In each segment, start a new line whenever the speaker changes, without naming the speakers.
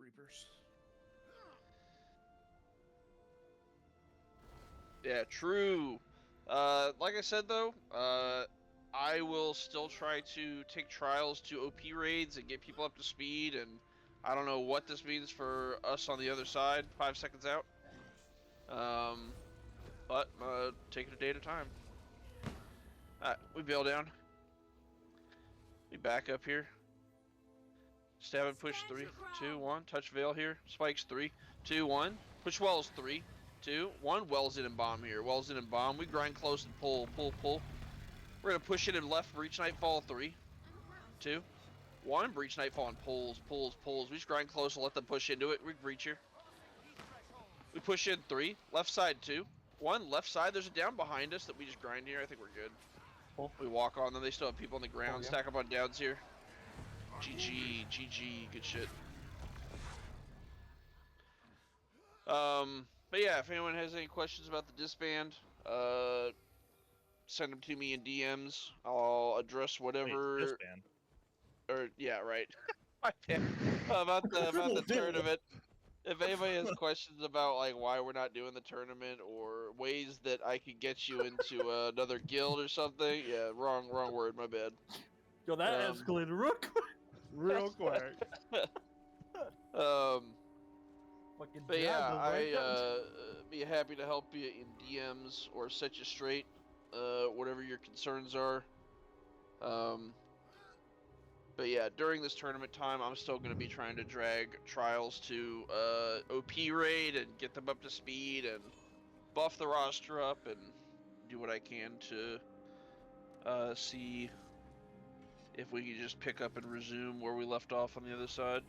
Reapers.
Yeah, true. Like I said though, I will still try to take trials to OP raids and get people up to speed, and I don't know what this means for us on the other side, 5 seconds out. But take it a day at a time. Alright, we bail down. We back up here. Stab and push 3, 2, 1. Touch Veil here. Spikes 3, 2, 1. Push Wells 3, 2, 1. Wells in and bomb here. Wells in and bomb. We grind close and pull, pull, pull. We're gonna push it in left. Breach Nightfall 3, 2, 1. Breach Nightfall and pulls, pulls, pulls. We just grind close and let them push into it. We breach here. We push in 3. Left side 2, 1. Left side. There's a down behind us that we just grind here. I think we're good.
Cool.
We walk on them. They still have people on the ground.
Oh, yeah.
Stack up on downs here. GG, GG, good shit. But yeah, if anyone has any questions about the disband, send them to me in DMs. I'll address whatever.
Wait, disband.
Or yeah, right. about the tournament. If anybody has questions about like why we're not doing the tournament or ways that I could get you into another guild or something, yeah, wrong word, my bad.
Yo, that escalated real quick.
Real quick.
Fucking
But yeah,
I
be happy to help you in DMs or set you straight, whatever your concerns are. But yeah, during this tournament time, I'm still going to be trying to drag trials to OP raid and get them up to speed and buff the roster up and do what I can to see if we can just pick up and resume where we left off on the other side.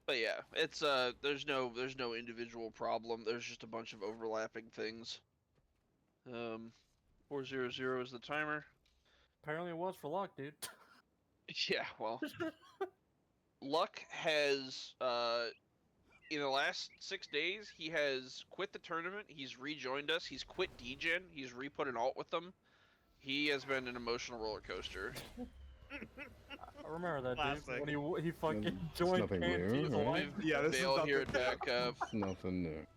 But yeah, it's there's no individual problem. There's just a bunch of overlapping things. 400 is the timer.
Apparently it was for luck, dude.
Yeah, well, Luck has in the last 6 days he has quit the tournament. He's rejoined us. He's quit DGen. He's re-put an alt with them. He has been an emotional roller coaster.
I remember that
Classic.
dude when he fucking
It's
joined
nothing new,
Canteens
right?
Alliance.
Yeah, this is
Bail here
nothing.
and back up.
It's nothing new.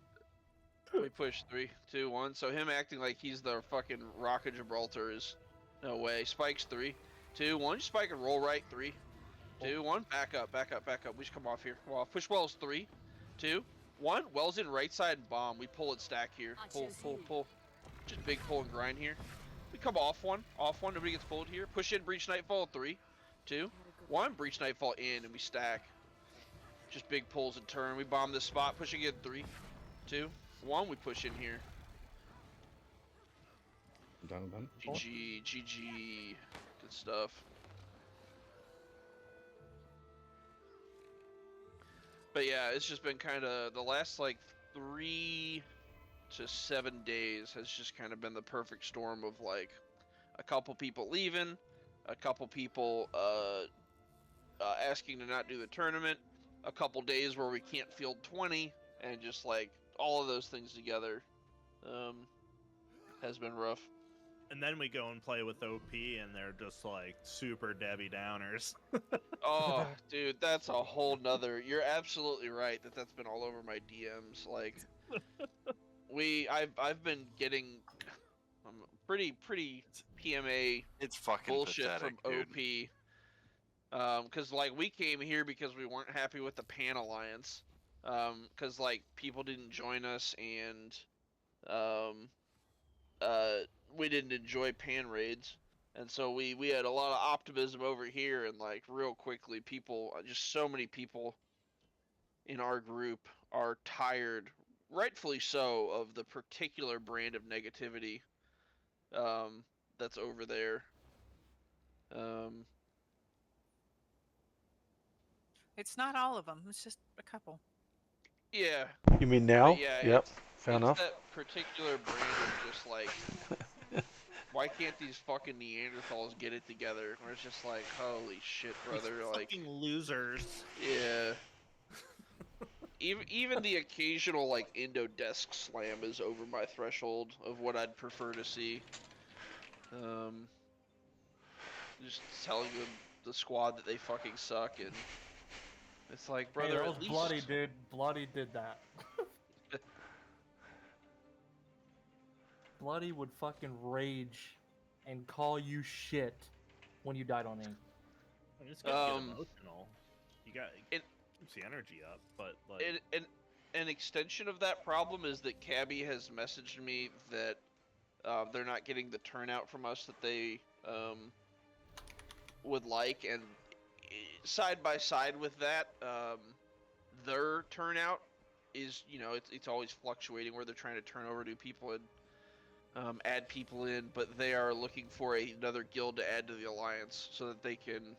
We push 3, 2, 1. So him acting like he's the fucking Rock of Gibraltar is no way. Spikes 3, 2, 1. Spike and roll right. 3, 2, 1. Back up, back up, back up. We just come off here. Well, push Wells 3, 2, 1. Wells in right side and bomb. We pull it stack here. Pull, pull, pull. Just big pull and grind here. We come off one. Nobody gets pulled here. Push in Breach Nightfall 3, 2, 1. Breach Nightfall in and we stack. Just big pulls and turn. We bomb this spot. Push again 3, 2, 1. We push in here.
Down, down.
GG, GG. Good stuff. But yeah, it's just been kind of the last like 3 to 7 days has just kind of been the perfect storm of like a couple people leaving, a couple people asking to not do the tournament, a couple days where we can't field 20, and just like all of those things together has been rough.
And then we go and play with OP, and they're just like super Debbie Downers.
Oh, dude, that's a whole nother. You're absolutely right that's been all over my DMs. Like, I've been getting pretty PMA
It's fucking
bullshit
pathetic,
from
dude.
OP. Because like we came here because we weren't happy with the Pan Alliance. Because like people didn't join us and we didn't enjoy Pan raids. And so we had a lot of optimism over here, and like real quickly, just so many people in our group are tired, rightfully so, of the particular brand of negativity that's over there.
It's not all of them. It's just a couple.
Yeah,
You mean now?
yeah,
Yep.
it's
Fair enough.
that particular brand of just like, why can't these fucking Neanderthals get it together? Where it's just like, holy shit, brother,
These
like,
fucking losers.
yeah. Even the occasional like Indo desk slam is over my threshold of what I'd prefer to see. Just telling them the squad that they fucking suck, and it's like,
Hey,
brother,
that
at
was
least
bloody, dude. Bloody did that. Bloody would fucking rage and call you shit when you died on ink.
I mean, it's good to get
Um,
emotional. You got
it-
keeps the energy up, but like
an extension of that problem is that Cabby has messaged me that they're not getting the turnout from us that they would like, and side by side with that, their turnout is, you know, it's always fluctuating where they're trying to turn over new people and add people in, but they are looking for another guild to add to the alliance so that they can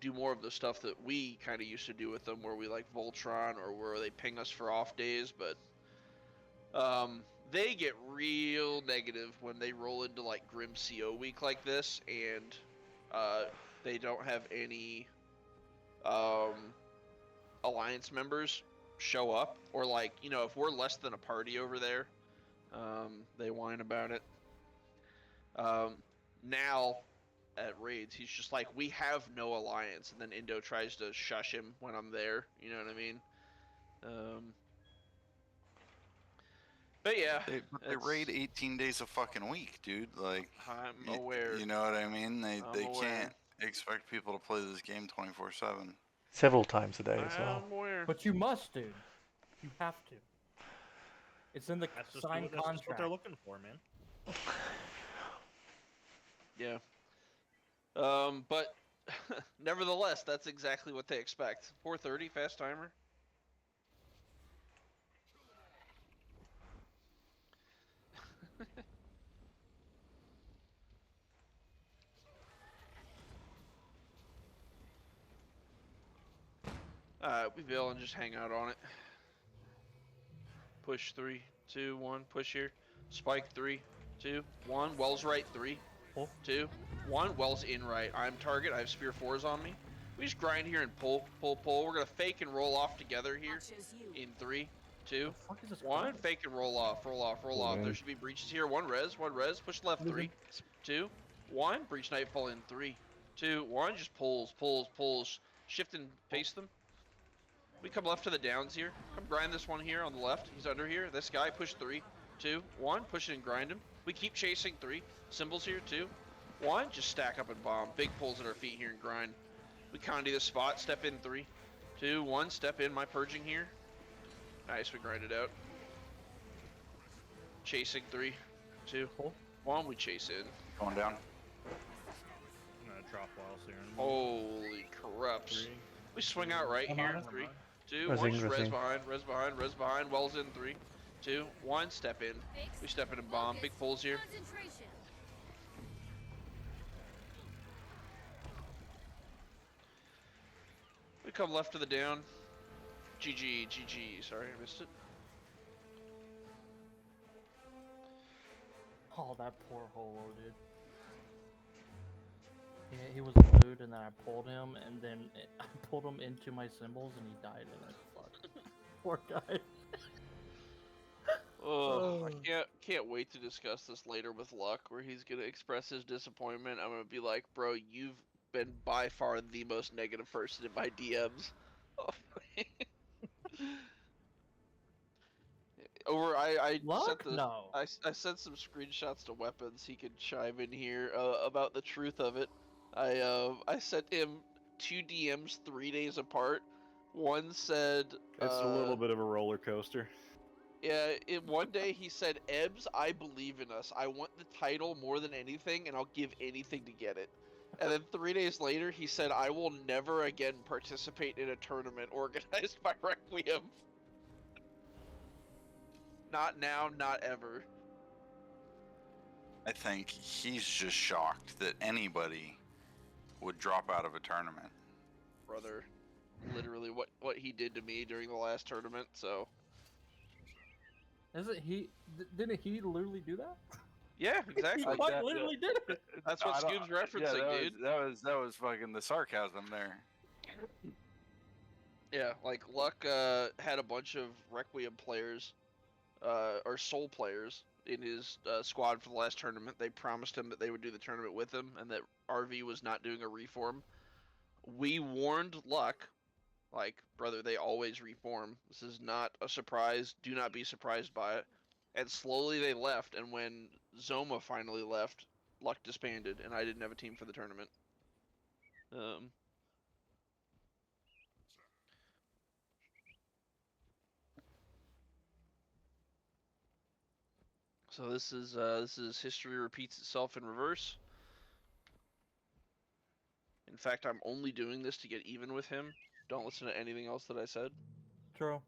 do more of the stuff that we kind of used to do with them, where we like Voltron or where they ping us for off days, but they get real negative when they roll into like Grim CO week like this, and they don't have any alliance members show up, or like, you know, if we're less than a party over there, they whine about it. Now at raids, he's just like, we have no alliance, and then Indo tries to shush him when I'm there. You know what I mean? But yeah,
They raid 18 days a fucking week, dude. Like,
I'm aware.
you know what I mean? They
I'm aware.
can't expect people to play this game 24/7.
Several times a day as well.
I'm aware.
But you must, dude. You have to. It's in the
that's just
signed
what, that's just what they're
contract.
looking for, man.
Yeah. But nevertheless, that's exactly what they expect. 4:30 fast timer. We bail and just hang out on it. Push 3, 2, 1. Push here. Spike 3, 2, 1. Wells right 3, 2, 1. Wells in right. I'm target. I have spear 4s on me. We just grind here and pull, pull, pull. We're gonna fake and roll off together here. In 3, 2, 1. Fake and roll off. Roll off. Roll off. There should be breaches here. One res. One res. Push left. 3, 2, 1. Breach nightfall in 3, 2, 1. Just pulls, pulls, pulls. Shift and face them. We come left to the downs here. Come grind this one here on the left. He's under here. This guy, push 3, 2, 1. Push it and grind him. We keep chasing 3. Symbols here, 2, 1. Just stack up and bomb. Big pulls at our feet here and grind. We condy this spot. Step in 3, 2, 1. Step in. My purging here. Nice. We grind it out. Chasing 3, 2, 1. We chase in.
Going down.
I'm gonna drop Wiles here.
Holy corrupts. We swing out right here in 3, 2, 1. Just res behind, res behind, res behind. Wells in 3, 2, 1. Step in. We step in and bomb. Big pulls here. We come left to the down. GG, GG. Sorry, I missed it.
Oh, that poor holo, dude. Yeah, he was a dude, and then I pulled him, and then I pulled him into my symbols, and he died in it. Fuck. Poor guy.
Oh, I can't wait to discuss this later with Luck, where he's gonna express his disappointment. I'm gonna be like, bro, you've been by far the most negative person in my DMs. I
Luck?
sent
No.
I sent some screenshots to Weapons. He could chime in here about the truth of it. I sent him 2 DMs 3 days apart. One said
It's a little bit of a roller coaster.
yeah, one day he said, Ebbs, I believe in us. I want the title more than anything, and I'll give anything to get it. And then 3 days later, he said, I will never again participate in a tournament organized by Requiem. Not now, not ever.
I think he's just shocked that anybody would drop out of a tournament.
Brother. literally what he did to me during the last tournament. So
Isn't he? Didn't he literally do that?
yeah, exactly.
He quite literally did it.
That's what
I don't-
Scoob's referencing,
that was fucking the sarcasm there.
Yeah, like Luck had a bunch of Requiem players, or Soul players in his squad for the last tournament. They promised him that they would do the tournament with him, and that RV was not doing a reform. We warned Luck, like, brother, they always reform. This is not a surprise. Do not be surprised by it. And slowly they left, and when Zoma finally left, Luck disbanded, and I didn't have a team for the tournament. So this is history repeats itself in reverse. In fact, I'm only doing this to get even with him. Don't listen to anything else that I said.
True.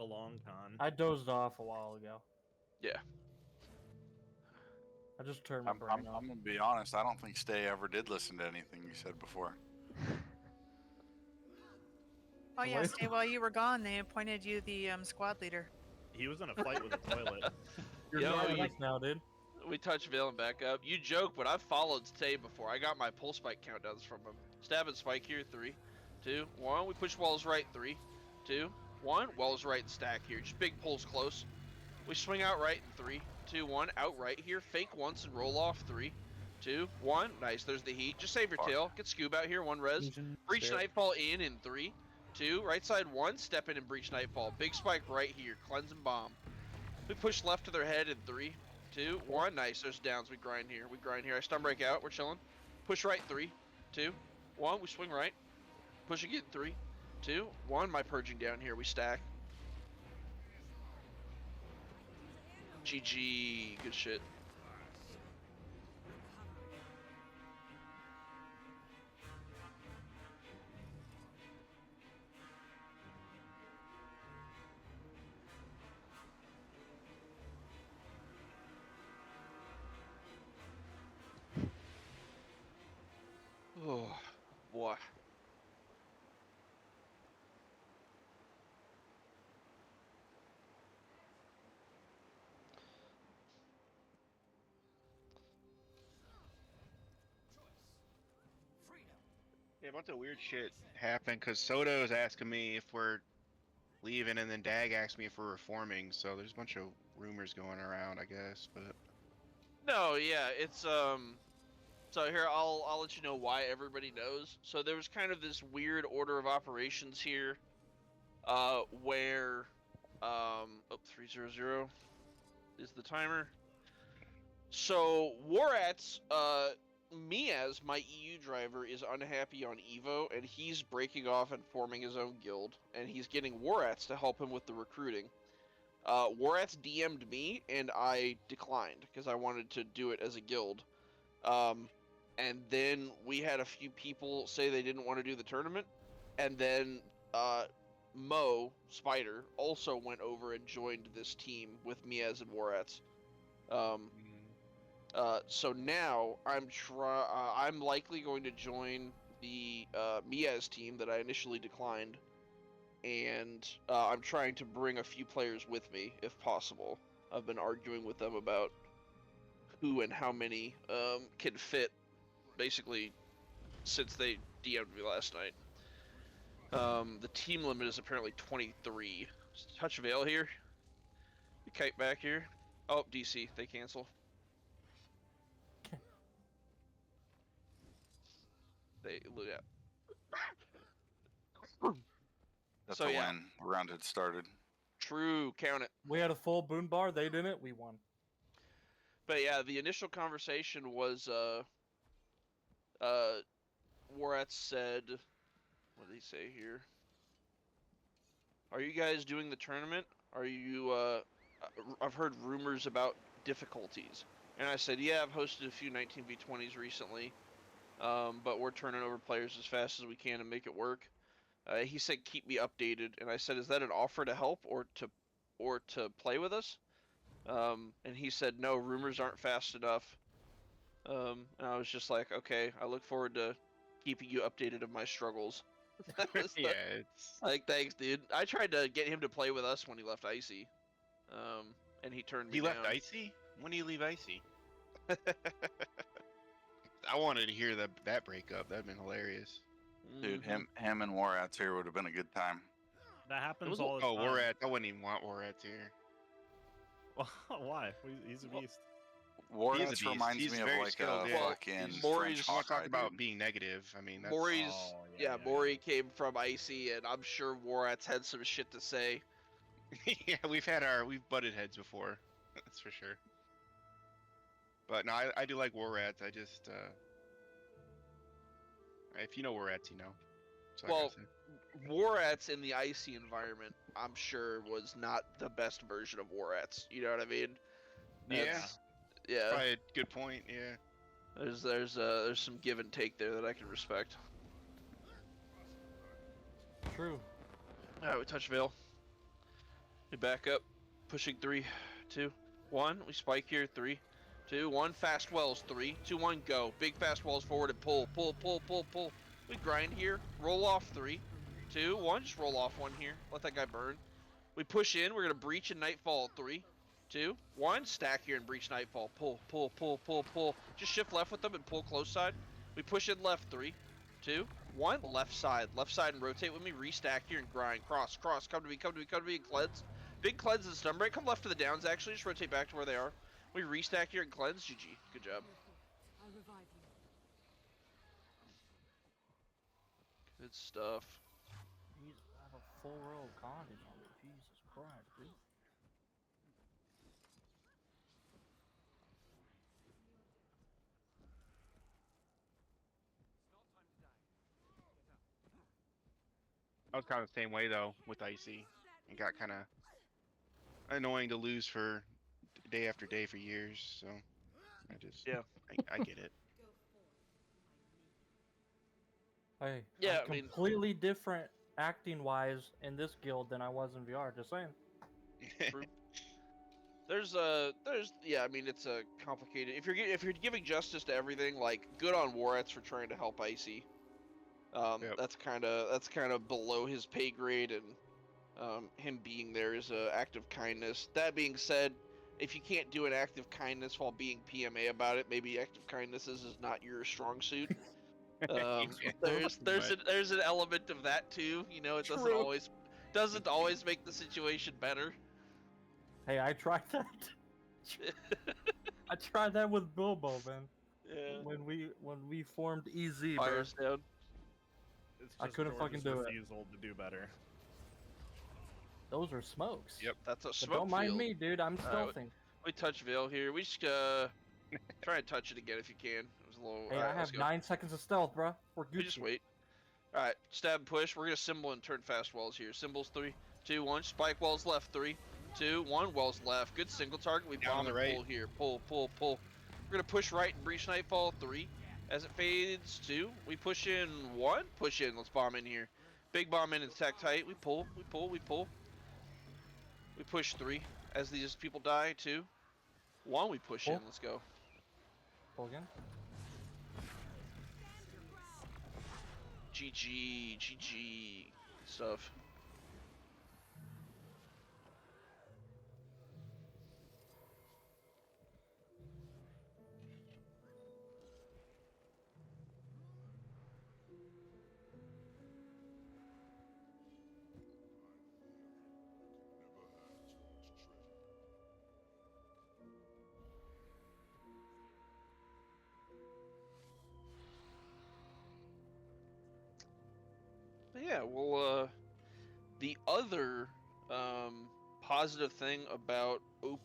A long con.
I dozed off a while ago.
Yeah.
I just turned my
I'm
brain off.
gonna be honest. I don't think Stay ever did listen to anything you said before.
Oh yeah,
Wait.
Stay, while you were gone, they appointed you the squad leader.
He was in a fight with a toilet.
You're
Yo,
not
you-
nice now, dude.
We touch Vale and back up. You joke, but I've followed Tay before. I got my pull spike countdowns from him. Stab and spike here. 3, 2, 1. We push walls right. 3, 2, 1. Walls right and stack here. Just big pulls close. We swing out right in 3, 2, 1. Out right here. Fake once and roll off. 3, 2, 1. Nice. There's the heat. Just save your tail. Get Scoob out here. 1 res. Breach Nightfall in 3, 2. Right side 1. Step in and breach Nightfall. Big spike right here. Cleanse and bomb. We push left to their head in 3, 2, 1. Nice. There's downs. We grind here. We grind here. I stun break out. We're chilling. Push right. 3, 2, 1. We swing right. Push again. 3, 2, 1. My purging down here. We stack. GG. Good shit. Oh, boy.
Yeah, a bunch of weird shit happened because Soto is asking me if we're leaving, and then Dag asked me if we're reforming. So there's a bunch of rumors going around, I guess. But
No, yeah, it's So here, I'll let you know why everybody knows. So there was kind of this weird order of operations here, where, oh, 300 is the timer. So Warats, Miaz, my EU driver, is unhappy on Evo, and he's breaking off and forming his own guild, and he's getting Warats to help him with the recruiting. Warats DM'd me, and I declined because I wanted to do it as a guild. And then we had a few people say they didn't want to do the tournament, and then Mo Spider also went over and joined this team with Miaz and Warats. So now I'm likely going to join the Miaz team that I initially declined, and I'm trying to bring a few players with me if possible. I've been arguing with them about who and how many can fit, basically, since they DM'd me last night. The team limit is apparently 23. Touch Veil here. You kite back here. Oh, DC, they cancel. They look at.
That's
So,
a
yeah.
win. The round had started.
True, count it.
We had a full boon bar. They didn't. We won.
But yeah, the initial conversation was Warats said, what did he say here? Are you guys doing the tournament? Are you I've heard rumors about difficulties. And I said, yeah, I've hosted a few 19v20s recently. But we're turning over players as fast as we can to make it work. He said, keep me updated. And I said, is that an offer to help or to play with us? And he said, no, rumors aren't fast enough. And I was just like, okay, I look forward to keeping you updated of my struggles. That was the-
Yeah, it's
Like, thanks, dude. I tried to get him to play with us when he left Icy, and he turned me
he
down.
left Icy. When did he leave Icy? I wanted to hear that breakup. That'd been hilarious.
Dude,
Mhm.
him and Warats here would have been a good time.
That happens
was-
all the
Oh,
time.
Warat. I wouldn't even want Warats here.
Why? He's a
Well,
beast.
He is a
Warats
beast.
reminds
He's
me of
very
like
skilled,
a
yeah.
fucking
He's-
Maury's-
French
I want to talk
Hawkeye,
about
dude.
being negative. I mean, that's
Maury's,
Oh,
Maury came from Icy, and I'm sure Warat's had some shit to say.
yeah. We've butted heads before. That's for sure. But no, I do like Warats. I just if you know Warats, you know. So I
Well,
gotta say.
Warat's in the Icy environment, I'm sure, was not the best version of Warat's. You know what I mean?
Yeah.
That's- Yeah.
Probably a good point. Yeah.
There's some give and take there that I can respect.
True.
Alright, we touch Veil. We back up. Pushing 3, 2, 1. We spike here. 3, 2, 1. Fast wells. 3, 2, 1. Go. Big fast wells forward and pull. Pull, pull, pull, pull. We grind here. Roll off. 3, 2, 1. Just roll off 1 here. Let that guy burn. We push in. We're going to breach and Nightfall. 3, 2, 1. Stack here and breach Nightfall. Pull, pull, pull, pull, pull. Just shift left with them and pull close side. We push in left. 3, 2, 1. Left side and rotate with me. Restack here and grind. Cross. Come to me. And cleanse. Big cleanse and stun break. Come left to the downs actually. Just rotate back to where they are. We restack here and cleanse. GG. Good job. Good stuff.
Jesus, I have a full row of condoms on me. Jesus Christ, dude.
I was kind of the same way though with Icy. It got kind of annoying to lose for day after day for years. So I just
Yeah.
I get it.
Hey,
Yeah,
I'm
I mean-
completely different acting wise in this guild than I was in VR. Just saying.
There's yeah, I mean it's a complicated. If you're giving justice to everything, like good on Warats for trying to help Icy.
Yep.
That's kind of below his pay grade, and him being there is a act of kindness. That being said, if you can't do an act of kindness while being PMA about it, maybe act of kindness is not your strong suit.
Yeah,
There's an element of that too. You know, it
True.
doesn't always make the situation better.
Hey, I tried that. I tried that with Bilbo, man.
Yeah.
When we formed EZ, bro.
Fires down.
It's
I
just
couldn't
George's
fucking do it.
refusal to do better.
Those are smokes.
Yep, that's a
But
smoke
don't mind
field.
me, dude. I'm
Alright,
stealthing.
We touch Veil here. We just try and touch it again if you can. It was a little.
Hey,
alright,
I
let's
have
go.
9 seconds of stealth, bro. We're
We
Gucci.
just wait. All right, stab and push. We're gonna symbol and turn fast walls here. Symbols 3, 2, 1. Spike walls left. 3, 2, 1. Walls left. Good single target. We
Down
bomb
on
and
the right.
pull here. Pull, pull, pull. We're gonna push right and breach Nightfall. 3. As it fades. 2. We push in. 1. Push in. Let's bomb in here. Big bomb in and attack tight. We pull. We pull. We pull. We push 3. As these people die. 2, 1. We push in.
Pull.
Let's go.
Pull again.
GG stuff. But yeah, well, the other positive thing about OP.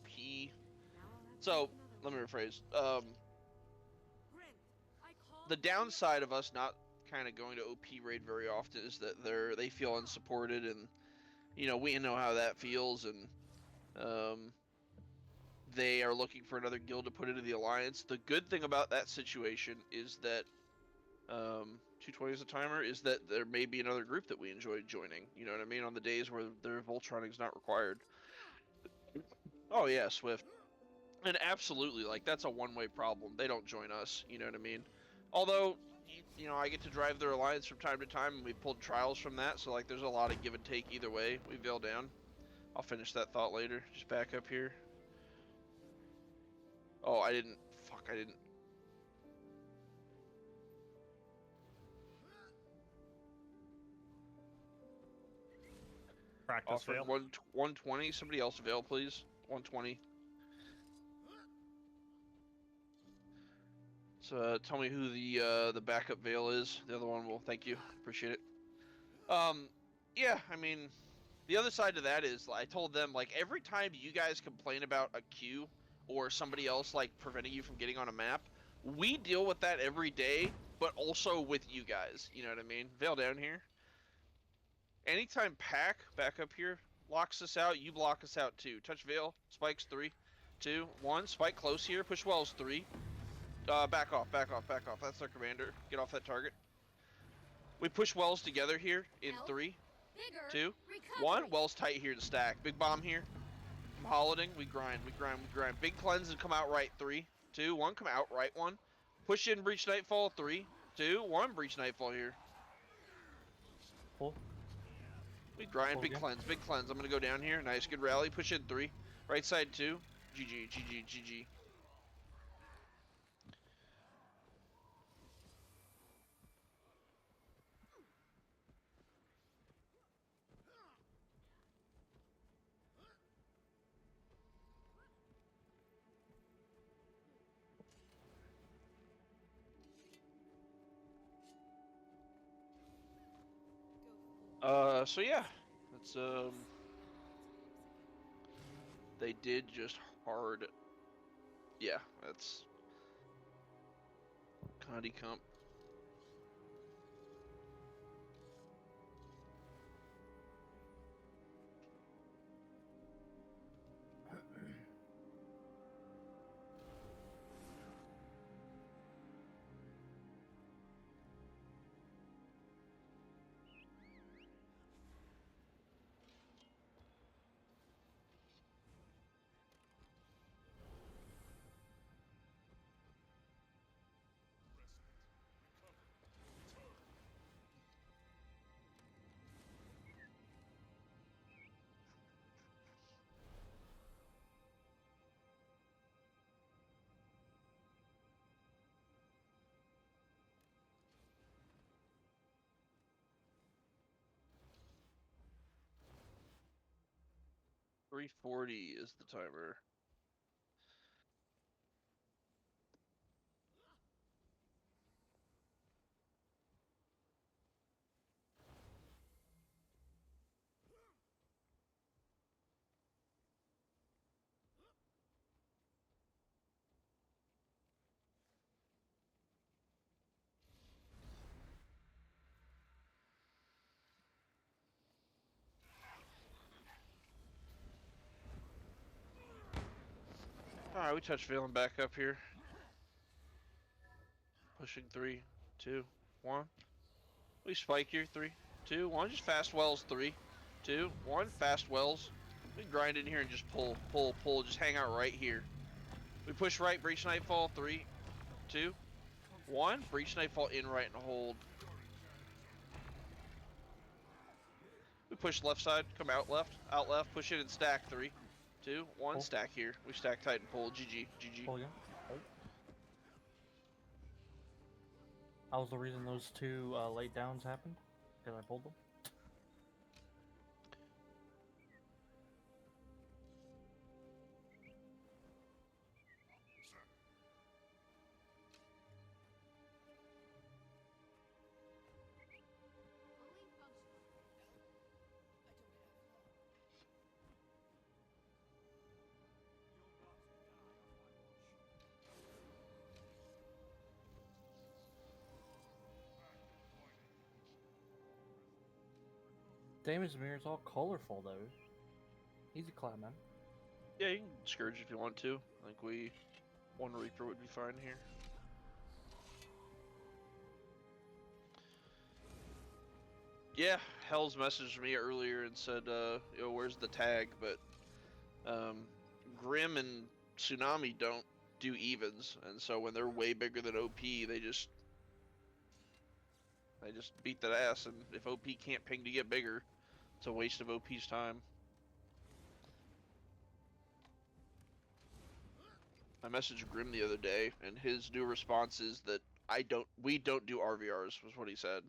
So let me rephrase. The downside of us not kind of going to OP raid very often is that they feel unsupported, and you know we know how that feels, and they are looking for another guild to put into the alliance. The good thing about that situation is that 220 is a timer, is that there may be another group that we enjoy joining. You know what I mean? On the days where their Voltroning is not required. Oh yeah, Swift. And absolutely, like that's a one-way problem. They don't join us. You know what I mean? Although you know, I get to drive their alliance from time to time, and we pulled trials from that. So like, there's a lot of give and take either way. We veil down. I'll finish that thought later. Just back up here. Oh, I didn't. Fuck, I didn't.
Practice
Offer
fail.
120. Somebody else veil, please. 120. So tell me who the backup veil is. The other one will. Thank you. Appreciate it. Yeah. I mean, the other side of that is I told them like every time you guys complain about a queue or somebody else like preventing you from getting on a map, we deal with that every day, but also with you guys. You know what I mean? Veil down here. Anytime Pack back up here locks us out, you block us out too. Touch Veil. Spikes 3, 2, 1. Spike close here. Push Wells 3. Back off, back off, back off. That's their commander. Get off that target. We push Wells together here in 3, 2, 1. Wells tight here to stack. Big bomb here. I'm hollowing. We grind, we grind, we grind. Big cleanse and come out right. 3, 2, 1. Come out right 1. Push in Breach Nightfall. 3, 2, 1. Breach Nightfall here.
Pull.
We grind,
Pull
big
again.
cleanse, big cleanse. I'm gonna go down here. Nice, good rally. Push in 3. Right side 2. GG, GG, GG. So yeah, that's they did just hard. Yeah, that's Condi Comp. $340 is the timer. Alright, we touch Veil and back up here. Pushing 3, 2, 1. We spike here. 3, 2, 1. Just fast Wells. 3, 2, 1. Fast Wells. We grind in here and just pull, pull, pull. Just hang out right here. We push right. Breach Nightfall. 3, 2, 1. Breach Nightfall in right and hold. We push left side. Come out left. Out left. Push it and stack. 3, 2, 1.
Pull.
Stack here. We stack tight and pull. GG. GG.
Pull again. Pull. That was the reason those two late downs happened. Because I pulled them. Damage mirror is all colorful though. Easy clap, man.
Yeah, you can Scourge if you want to. I think one Reaper would be fine here. Yeah, Hell's messaged me earlier and said, where's the tag? But Grim and Tsunami don't do evens, and so when they're way bigger than OP, they just They just beat that ass, and if OP can't ping to get bigger, it's a waste of OP's time. I messaged Grim the other day, and his new response is that we don't do RVRs, was what he said.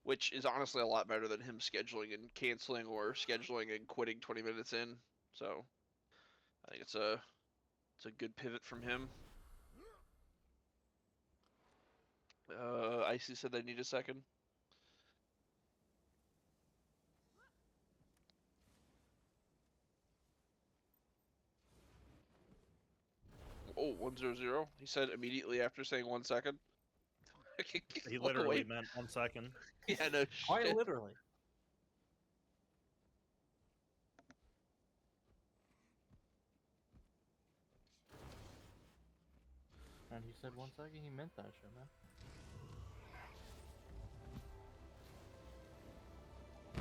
Which is honestly a lot better than him scheduling and canceling or scheduling and quitting 20 minutes in. So I think it's a good pivot from him. Icy said they need a second. Oh, 1-0-0. He said immediately after saying 1 second.
He
Look
literally
away.
meant 1 second.
Yeah, no
Quite
shit.
literally. And he said 1 second, he meant that shit, man.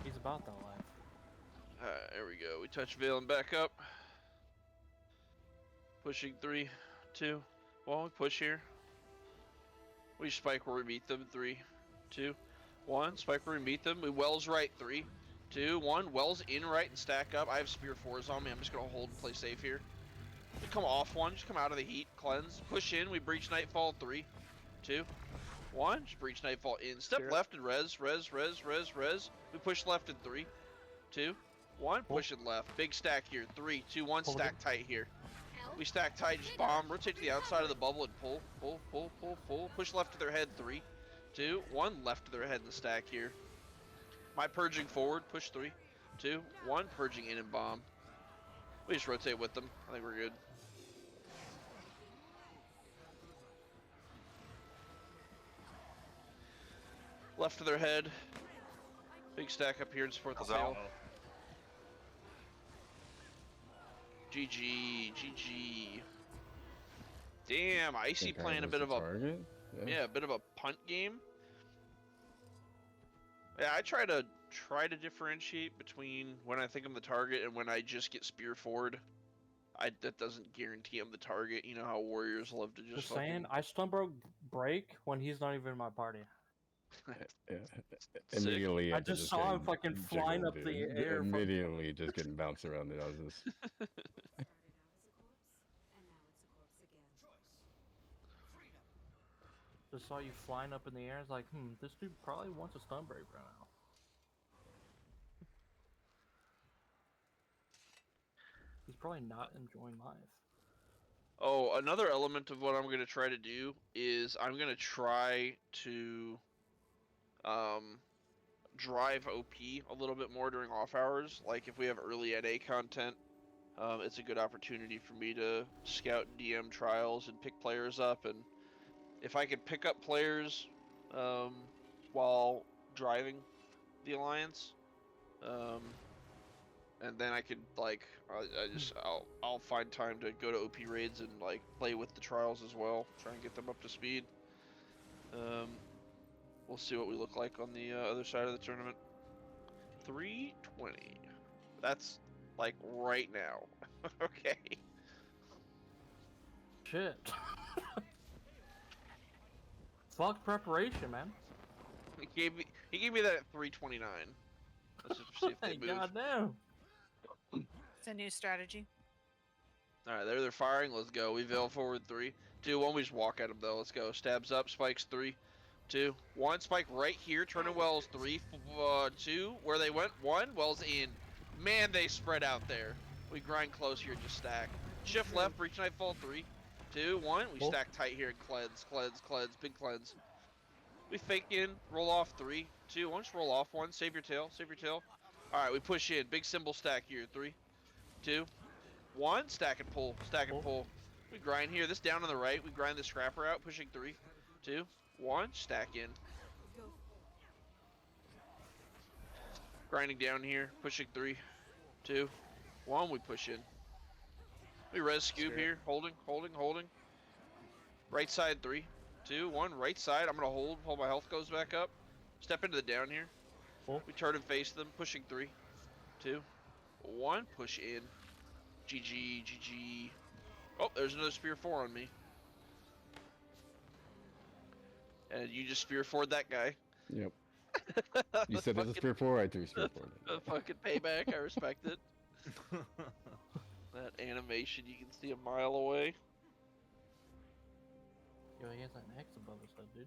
He's about that life.
Alright, there we go. We touch Veil and back up. Pushing 3, 2. Well, we push here. We spike where we meet them. 3, 2, 1. Spike where we meet them. We Wells right. 3, 2, 1. Wells in right and stack up. I have Spear 4s on me. I'm just going to hold and play safe here. We come off 1. Just come out of the heat. Cleanse. Push in. We breach Nightfall. 3, 2, 1. Just breach Nightfall in. Step
Spirit.
left and res. We push left in 3, 2, 1. Push it left. Big stack here. 3, 2, 1.
Pull
Stack tight here. We stack tight, just bomb, rotate to the outside of the bubble and pull, pull, pull, pull, pull. Push left to their head, 3, 2, 1, left to their head in the stack here. My purging forward, push 3, 2, 1, purging in and bomb. We just rotate with them. I think we're good. Left to their head. Big stack up here and support the
How's that?
tail. GG, GG. Damn, Icy
Think I
playing a
was
bit
the
of a
target?
yeah, a bit of a punt game. Yeah, I try to differentiate between when I think I'm the target and when I just get spear forward. That doesn't guarantee I'm the target. You know how warriors love to just
Just saying, I stun break when he's not even in my party.
Yeah.
Sick.
Immediately
I
after
just saw him
getting
fucking flying
jiggled,
up the
dude.
air.
Immediately just getting bounced around the houses.
Just saw you flying up in the air. It's like, this dude probably wants a stun break right now. He's probably not enjoying life.
Oh, another element of what I'm going to try to do is I'm going to try to drive OP a little bit more during off hours. Like if we have early NA content, it's a good opportunity for me to scout DM trials and pick players up. And if I can pick up players while driving the alliance, and then I could like I'll find time to go to OP raids and like play with the trials as well, try and get them up to speed. We'll see what we look like on the other side of the tournament. 320. That's like right now. Okay.
Shit. Fuck preparation, man.
He gave me that at 329. Let's just see if they move.
Goddamn.
It's a new strategy.
Alright, they're firing. Let's go. We veil forward 3, 2, 1. We just walk at them though. Let's go. Stabs up. Spikes 3, 2, 1. Spike right here. Turning Wells 3, 2. Where they went. 1. Wells in. Man, they spread out there. We grind close here. Just stack. Shift left. Breach Nightfall 3, 2, 1. We stack tight here and cleanse. Cleanse. Big cleanse. We fake in. Roll off 3, 2, 1. Just roll off 1. Save your tail. Alright, we push in. Big symbol stack here. 3, 2, 1. Stack and pull. We grind here. This down on the right. We grind the scrapper out. Pushing 3, 2, 1. Stack in. Grinding down here. Pushing 3, 2, 1. We push in. We res scoop here. Holding. Right side 3, 2, 1. Right side. I'm gonna hold while my health goes back up. Step into the down here. We turn and face them. Pushing 3, 2, 1. Push in. GG. Oh, there's another spear 4 on me. And you just spear forward that guy.
Yep. You said this is Spear 4, I threw Spear 4.
A fucking payback. I respect it. That animation you can see a mile away.
Yo, he has an X above his head, dude.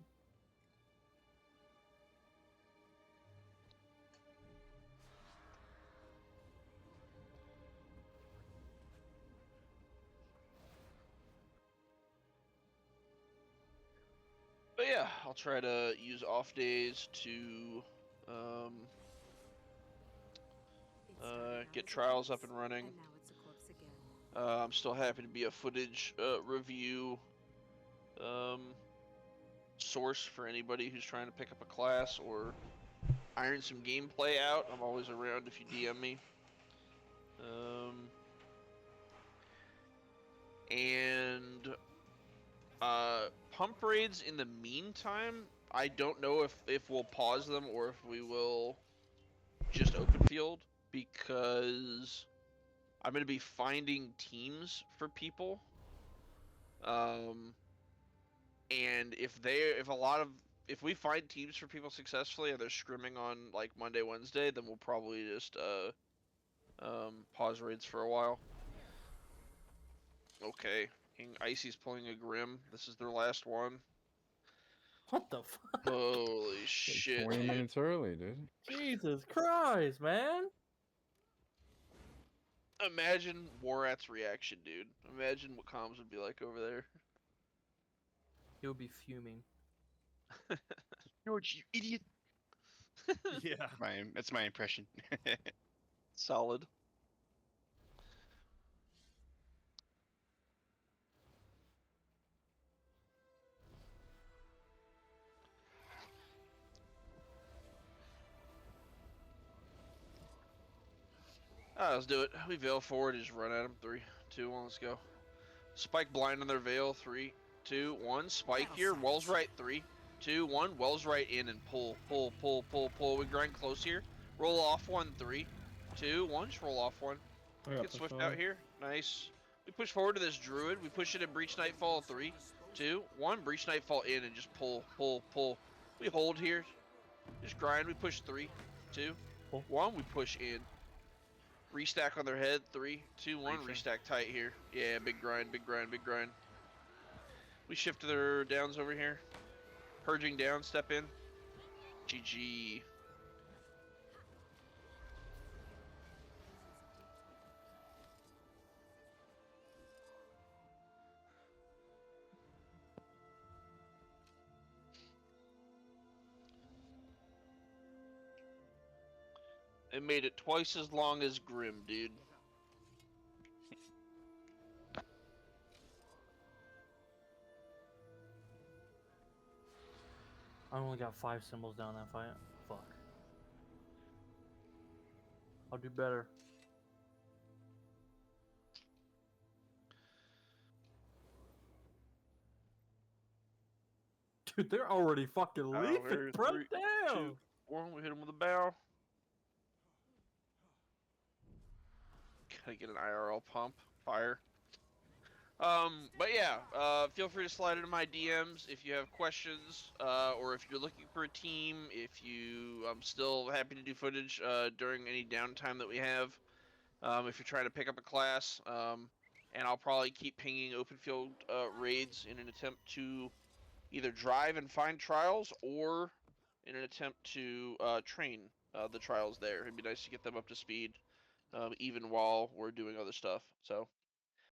But yeah, I'll try to use off days to get trials up and running. I'm still happy to be a footage review source for anybody who's trying to pick up a class or iron some gameplay out. I'm always around if you DM me. And pump raids in the meantime, I don't know if we'll pause them or if we will just open field, because I'm going to be finding teams for people. And if we find teams for people successfully and they're scrimming on like Monday, Wednesday, then we'll probably just pause raids for a while. Okay, King Icy's pulling a Grim. This is their last one.
What the fuck?
Holy
Like
shit,
20
dude.
minutes early, dude.
Jesus Christ, man!
Imagine Warat's reaction, dude. Imagine what comms would be like over there.
He would be fuming.
George, you idiot.
Yeah.
That's my impression.
Solid. Alright, let's do it. We veil forward, just run at him. 3, 2, 1, let's go. Spike blind on their veil. 3, 2, 1. Spike here. Wells right. 3, 2, 1. Wells right in and pull. Pull, pull, pull, pull. We grind close here. Roll off 1. 3, 2, 1. Just roll off 1. Get Swift out here. Nice. We push forward to this Druid. We push it in Breach Nightfall. 3, 2, 1. Breach Nightfall in and just pull, pull, pull. We hold here. Just grind. We push 3, 2, 1. We push in. Restack on their head. 3, 2, 1. Restack tight here. Yeah, big grind, big grind, big grind. We shift to their downs over here. Purging down, step in. GG. It made it twice as long as Grim, dude.
I only got 5 symbols down that fight. Fuck. I'll do better. Dude, they're already fucking leaving.
Here's
Bro,
3,
damn.
2, 1. We hit him with a bow. Gotta get an IRL pump. Fire. But yeah, feel free to slide into my DMs if you have questions, or if you're looking for a team, I'm still happy to do footage, during any downtime that we have, if you're trying to pick up a class, and I'll probably keep pinging open field, raids in an attempt to either drive and find trials, or in an attempt to, train, the trials there. It'd be nice to get them up to speed, even while we're doing other stuff, so.